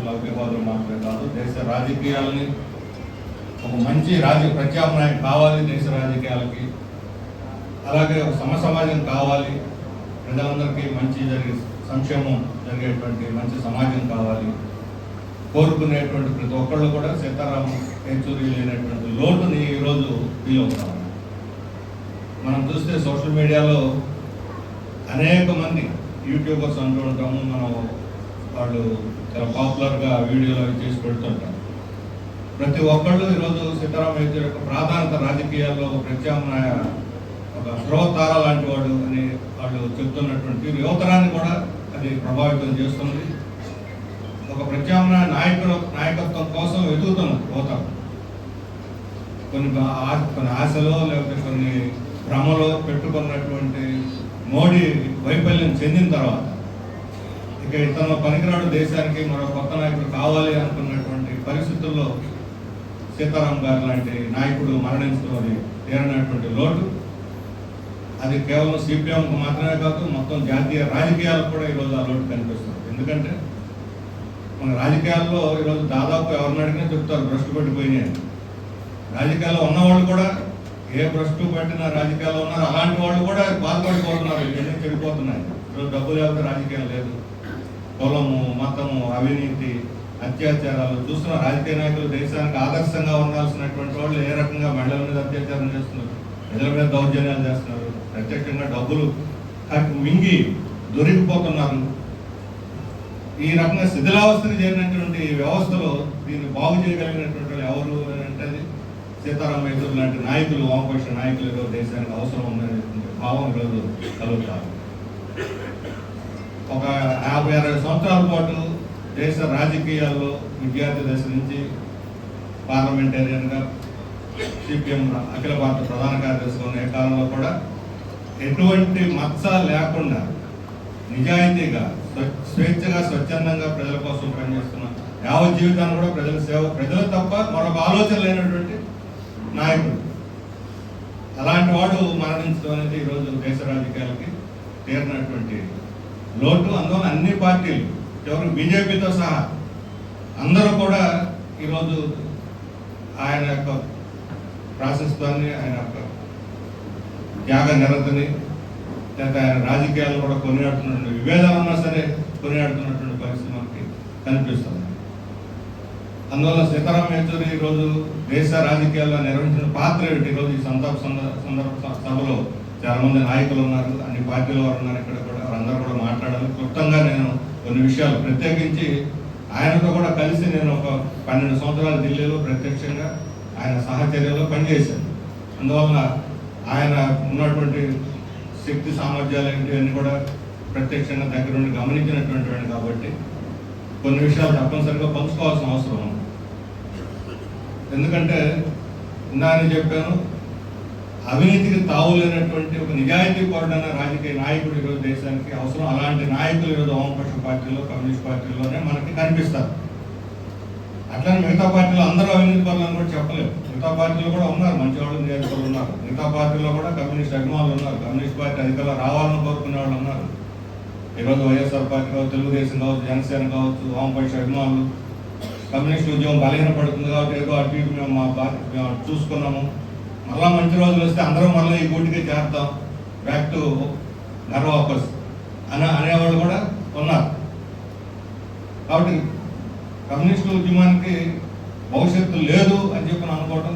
లౌకికవాదులు మాత్రమే కాదు, దేశ రాజకీయాలని ఒక మంచి ప్రత్యామ్నాయం కావాలి దేశ రాజకీయాలకి. అలాగే ఒక సమాజం కావాలి, ప్రజలందరికీ మంచి సంక్షేమం జరిగేటువంటి మంచి సమాజం కావాలి కోరుకునేటువంటి ప్రతి ఒక్కళ్ళు కూడా సీతారాం యేచూరి లేనటువంటి లోటుని ఈరోజు ఫీల్ అవుతాం. మనం చూస్తే సోషల్ మీడియాలో అనేక మంది యూట్యూబర్స్ అంటూ ఉంటాము, మనం వాళ్ళు చాలా పాపులర్గా వీడియోలు అవి చేసి పెడుతుంటారు. ప్రతి ఒక్కళ్ళు ఈరోజు సీతారాం యేచూరి యొక్క ప్రాధాన్యత రాజకీయాల్లో ప్రత్యామ్నాయ ఒక ధ్రువతార లాంటి వాడు అని వాళ్ళు చెప్తున్నటువంటి యువతరాన్ని కూడా అది ప్రభావితం చేస్తుంది. ఒక ప్రత్యామ్నాయ నాయకత్వం కోసం వెతుకుతున్నారు యువత. కొన్ని ఆశలో లేకపోతే కొన్ని భ్రమలో పెట్టుకున్నటువంటి మోడీ వైఫల్యం చెందిన తర్వాత ఇక ఇతను పనికిరాడు, దేశానికి మరో కొత్త నాయకుడు కావాలి అనుకున్నటువంటి పరిస్థితుల్లో సీతారాం గారు లాంటి నాయకుడు మరణించడం అది తీరనటువంటి లోటు. అది కేవలం సిపిఎంకు మాత్రమే కాదు, మొత్తం జాతీయ రాజకీయాలకు కూడా ఈరోజు ఆ లోటు కనిపిస్తుంది. ఎందుకంటే మన రాజకీయాల్లో ఈరోజు దాదాపు ఎవరిని అడిగినా చెప్తారు భ్రష్టు పట్టిపోయినాయి. రాజకీయాల్లో ఉన్నవాళ్ళు కూడా ఏ భ్రష్టు పట్టిన రాజకీయాల్లో ఉన్నారు అలాంటి వాళ్ళు కూడా బాధపడిపోతున్నారు, ఇవన్నీ చెడిపోతున్నాయి. ఈరోజు డబ్బులు లేకపోతే రాజకీయం లేదు. కులము, మతము, అవినీతి, అత్యాచారాలు చూస్తున్న రాజకీయ నాయకులు దేశానికి ఆదర్శంగా ఉండాల్సినటువంటి వాళ్ళు ఏ రకంగా మహిళల మీద అత్యాచారం చేస్తున్నారు, ప్రజల మీద దౌర్జన్యాలు చేస్తున్నారు, ప్రత్యక్షంగా డబ్బులు మింగి దొరికిపోతున్నారు. ఈ రకంగా శిథిలావస్థకు చేరినటువంటి వ్యవస్థలో దీన్ని బాగు చేయగలిగినటువంటి ఎవరు అంటే సీతారాం యేచూరి లాంటి నాయకులు, వామపక్ష నాయకులు ఈరోజు దేశానికి అవసరం ఉందనేటువంటి భావం ఈరోజు కలుగుతారు. ఒక 50-60 సంవత్సరాల పాటు దేశ రాజకీయాల్లో విద్యార్థి దశ నుంచి పార్లమెంటేరియన్గా సిపిఎం అఖిల భారత ప్రధాన కార్యదర్శిగా ఉన్న కాలంలో కూడా ఎటువంటి మచ్చ లేకుండా నిజాయితీగా స్వేచ్ఛగా స్వచ్ఛందంగా ప్రజల కోసం పనిచేస్తున్న యావత్ జీవితాన్ని కూడా ప్రజల సేవ, ప్రజలు తప్ప మరొక ఆలోచన లేనటువంటి నాయకుడు. అలాంటి వాడు మరణించడం అనేది ఈరోజు దేశ రాజకీయాలకి తీరినటువంటి లోటు. అందువల్ల అన్ని పార్టీలు, ఎవరు బీజేపీతో సహా అందరూ కూడా ఈరోజు ఆయన యొక్క ప్రాశస్త్యాన్ని, ఆయన యొక్క త్యాగ నిరతని, లేదా ఆయన రాజకీయాలు కూడా కొనియాడుతున్నటువంటి విభేదాలు ఉన్నా సరే కొనియాడుతున్నటువంటి పరిస్థితి మనకి కనిపిస్తుంది. అందువల్ల సీతారాం యేచూరి ఈరోజు దేశ రాజకీయాల్లో నిర్వహించిన పాత్ర ఏమిటి? ఈరోజు ఈ సందర్భ సభలో చాలా మంది నాయకులు ఉన్నారు, అన్ని పార్టీల వారు ఉన్నారు. ఇక్కడ కూడా అందరూ కూడా మాట్లాడాలి. క్లుప్తంగా నేను కొన్ని విషయాలు ప్రత్యేకించి ఆయనతో కూడా కలిసి నేను ఒక 12 సంవత్సరాలు ఢిల్లీలో ప్రత్యక్షంగా ఆయన సహచర్యలో పనిచేశాను. అందువల్ల ఆయన ఉన్నటువంటి శక్తి సామర్థ్యాలు ఏంటి అన్ని కూడా ప్రత్యక్షంగా దగ్గర నుండి గమనించినటువంటి వాడిని కాబట్టి కొన్ని విషయాలు తప్పనిసరిగా పంచుకోవాల్సిన అవసరం ఉంది. ఎందుకంటే ఇందాక చెప్పాను, అవినీతికి తావులేనటువంటి ఒక నిజాయితీ పరుడైన రాజకీయ నాయకుడు ఈరోజు దేశానికి అవసరం. అలాంటి నాయకులు ఈరోజు వామపక్ష పార్టీలో, కమ్యూనిస్ట్ పార్టీలోనే మనకి కనిపిస్తారు. అట్లనే మిగతా పార్టీలో అందరూ అవినీతి పరులని కూడా చెప్పలేము. మిగతా పార్టీలో కూడా ఉన్నారు, మంచి వాళ్ళు, నియోజకవర్గాలు ఉన్నారు. మిగతా పార్టీలో కూడా కమ్యూనిస్ట్ అభిమానులు ఉన్నారు, కమ్యూనిస్ట్ పార్టీ అధికారులు రావాలని కోరుకునే వాళ్ళు ఉన్నారు. ఈరోజు వైఎస్ఆర్ పార్టీ కావచ్చు, తెలుగుదేశం కావచ్చు, జనసేన కావచ్చు, వామపక్ష అభిమానులు, కమ్యూనిస్ట్ ఉద్యమం బలహీనపడుతుంది కాబట్టి ఏదో అటు ఇటు మేము మా పార్టీ చూసుకున్నాము, మళ్ళా మంచి రోజులు వస్తే అందరూ మళ్ళీ ఈ గూటికే చేరుతాం, బ్యాక్ టు ఘర్ వాపస్ అనేవాళ్ళు కూడా ఉన్నారు. కాబట్టి కమ్యూనిస్టు ఉద్యమానికి భవిష్యత్తు లేదు అని చెప్పి అనుకోవడం